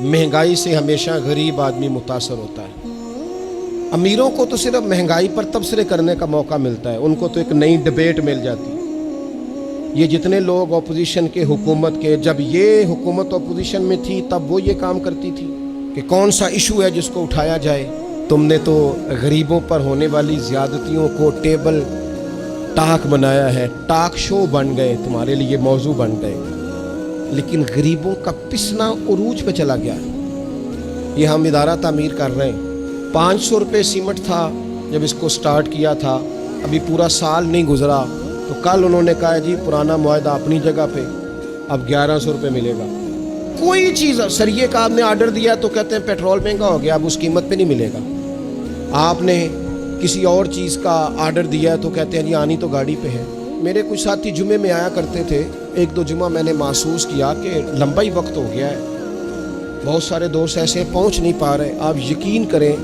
महंगाई से हमेशा गरीब आदमी मुतासर होता है। अमीरों को तो सिर्फ महंगाई पर तबसरे करने का मौका मिलता है, उनको तो एक नई डिबेट मिल जाती है। ये जितने लोग अपोजिशन के, हुकूमत के, जब ये हुकूमत अपोजिशन में थी तब वो ये काम करती थी कि कौन सा इशू है जिसको उठाया जाए। तुमने तो गरीबों पर होने वाली ज़्यादतियों को टेबल टाक बनाया है, टाक शो बन गए, तुम्हारे लिए मौजू बन गए। लेकिन गरीबों का पिसना उरूज पे चला गया। ये हम इदारा तामीर कर रहे हैं। 500 रुपये सीमेंट था जब इसको स्टार्ट किया था, अभी पूरा साल नहीं गुजरा तो कल उन्होंने कहा जी पुराना मुआहदा अपनी जगह पे, अब 1100 रुपये मिलेगा। कोई चीज़, सरिये का आपने आर्डर दिया तो कहते हैं पेट्रोल महंगा हो गया, अब उस कीमत पे नहीं मिलेगा। आपने किसी और चीज़ का आर्डर दिया तो कहते हैं जी आनी तो गाड़ी पे है। मेरे कुछ साथी जुमे में आया करते थे, एक दो जुमा मैंने महसूस किया कि लंबा ही वक्त हो गया है, बहुत सारे दोस्त ऐसे पहुंच नहीं पा रहे। आप यकीन करें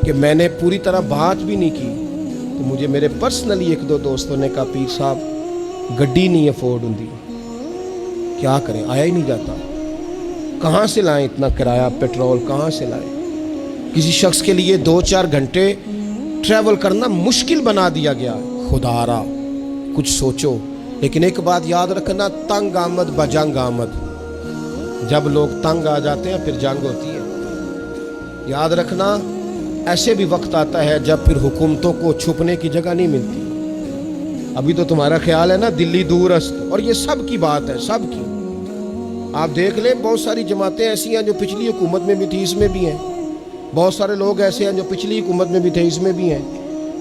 कि मैंने पूरी तरह बात भी नहीं की तो मुझे मेरे पर्सनली एक दो दोस्तों ने कहा पीर साहब गड्डी नहीं अफोर्ड होती, क्या करें, आया ही नहीं जाता, कहाँ से लाएं इतना किराया, पेट्रोल कहाँ से लाएं। किसी शख्स के लिए 2-4 घंटे ट्रैवल करना मुश्किल बना दिया गया। खुदारा कुछ सोचो। लेकिन एक बात याद रखना, तंग आमद बजंग आमद, जब लोग तंग आ जाते हैं फिर जंग होती है। याद रखना, ऐसे भी वक्त आता है जब फिर हुकूमतों को छुपने की जगह नहीं मिलती। अभी तो तुम्हारा ख्याल है ना दिल्ली दूरस्त, और ये सब की बात है, सब की। आप देख ले, बहुत सारी जमातें ऐसी हैं जो पिछली हुकूमत में भी थी, इसमें भी हैं। बहुत सारे लोग ऐसे हैं जो पिछली हुकूमत में भी थे, इसमें भी हैं।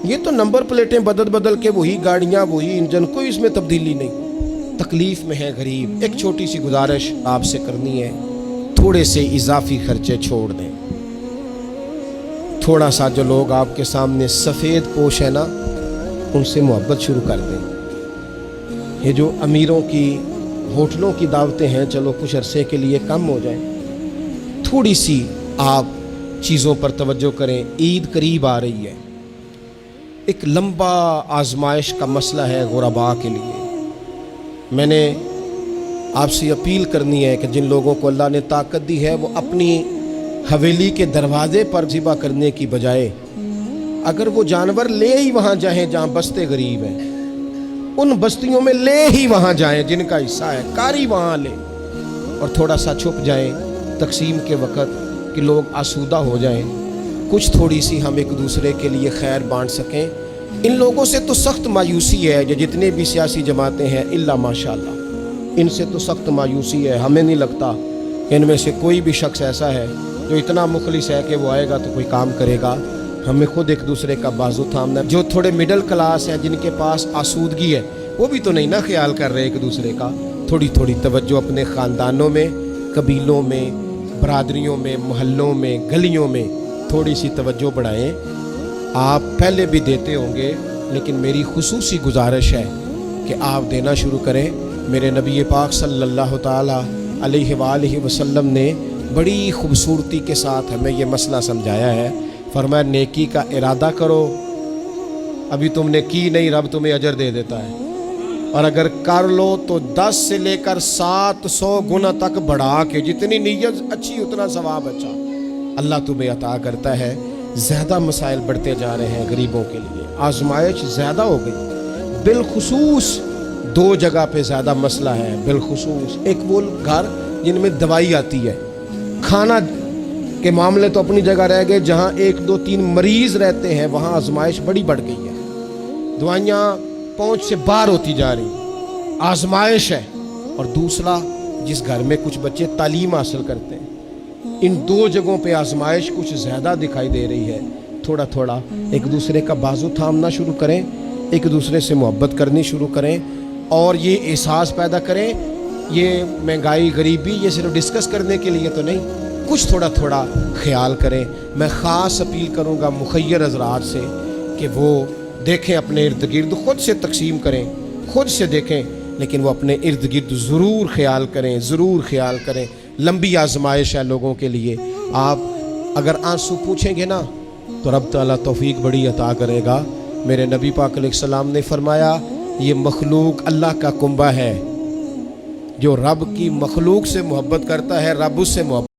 ये तो नंबर प्लेटें बदल बदल के वही गाड़ियाँ, वही इंजन, कोई इसमें तब्दीली नहीं। तकलीफ में है गरीब। एक छोटी सी गुजारिश आपसे करनी है, थोड़े से इजाफी खर्चे छोड़ दें। थोड़ा सा जो लोग आपके सामने सफ़ेद पोश है ना, उनसे मोहब्बत शुरू कर दें। ये जो अमीरों की होटलों की दावतें हैं, चलो कुछ अरसे के लिए कम हो जाए। थोड़ी सी आप चीज़ों पर तवज्जो करें। ईद करीब आ रही है, एक लंबा आजमाइश का मसला है गुरबा के लिए। मैंने आपसे अपील करनी है कि जिन लोगों को अल्लाह ने ताकत दी है वो अपनी हवेली के दरवाजे पर ज़िबा करने की बजाय अगर वो जानवर ले ही वहाँ जाएं जहाँ बस्ते गरीब हैं, उन बस्तियों में ले ही वहाँ जाएं जिनका हिस्सा है, कारी वहाँ ले, और थोड़ा सा छुप जाएं तकसीम के वक़्त कि लोग आसूदा हो जाएं। कुछ थोड़ी सी हम एक दूसरे के लिए खैर बांट सकें। इन लोगों से तो सख्त मायूसी है, जो जितने भी सियासी जमातें हैं इल्ला माशाअल्लाह, इनसे तो सख्त मायूसी है। हमें नहीं लगता इनमें से कोई भी शख्स ऐसा है जो इतना मुखलिस है कि वो आएगा तो कोई काम करेगा। हमें खुद एक दूसरे का बाजू थामना। जो थोड़े मिडिल क्लास हैं, जिनके पास आसूदगी है, वो भी तो नहीं ना ख्याल कर रहे एक दूसरे का। थोड़ी थोड़ी तवज्जो अपने ख़ानदानों में, कबीलों में, बरादरियों में, मोहल्लों में, गलियों में थोड़ी सी तवज्जो बढ़ाएं। आप पहले भी देते होंगे, लेकिन मेरी खुसूसी गुजारिश है कि आप देना शुरू करें। मेरे नबी पाक सल्लल्लाहु ताला अलैहि वसल्लम ने बड़ी खूबसूरती के साथ हमें ये मसला समझाया है। फरमाया नेकी का इरादा करो, अभी तुमने की नहीं, रब तुम्हें अजर दे देता है, और अगर कर लो तो 10 से लेकर 700 गुना तक बढ़ा के, जितनी नीयत अच्छी उतना सवाब अच्छा अल्लाह तुम्हें अता करता है। ज़्यादा मसाइल बढ़ते जा रहे हैं गरीबों के लिए, आजमाइश ज़्यादा हो गई। बिलखुसूस 2 जगह पे ज़्यादा मसला है बिलखुसूस। एक वो घर जिनमें दवाई आती है, खाना के मामले तो अपनी जगह रह गए, जहाँ 1, 2, 3 मरीज़ रहते हैं वहाँ आजमाइश बड़ी बढ़ गई है। दवाइयाँ पहुँच से बाहर होती जा रही, आजमाइश है। और दूसरा, जिस घर में कुछ बच्चे तालीम हासिल करते हैं, इन 2 जगहों पे आजमाइश कुछ ज़्यादा दिखाई दे रही है। थोड़ा थोड़ा एक दूसरे का बाजू थामना शुरू करें, एक दूसरे से मोहब्बत करनी शुरू करें, और ये एहसास पैदा करें ये महंगाई, गरीबी, ये सिर्फ डिस्कस करने के लिए तो नहीं, कुछ थोड़ा थोड़ा ख्याल करें। मैं ख़ास अपील करूँगा मुखय्यर हज़रात से कि वो देखें अपने इर्द गिर्द, ख़ुद से तकसीम करें, ख़ुद से देखें, लेकिन वो अपने इर्द गिर्द ज़रूर ख्याल करें, ज़रूर ख्याल करें। लंबी आजमाइश है लोगों के लिए। आप अगर आंसू पूछेंगे ना तो रब ताला तौफीक बड़ी अता करेगा। मेरे नबी पाक अलैहिस्सलाम ने फरमाया, ये मखलूक अल्लाह का कुंबा है, जो रब की मखलूक से मोहब्बत करता है, रब उससे मोहब्बत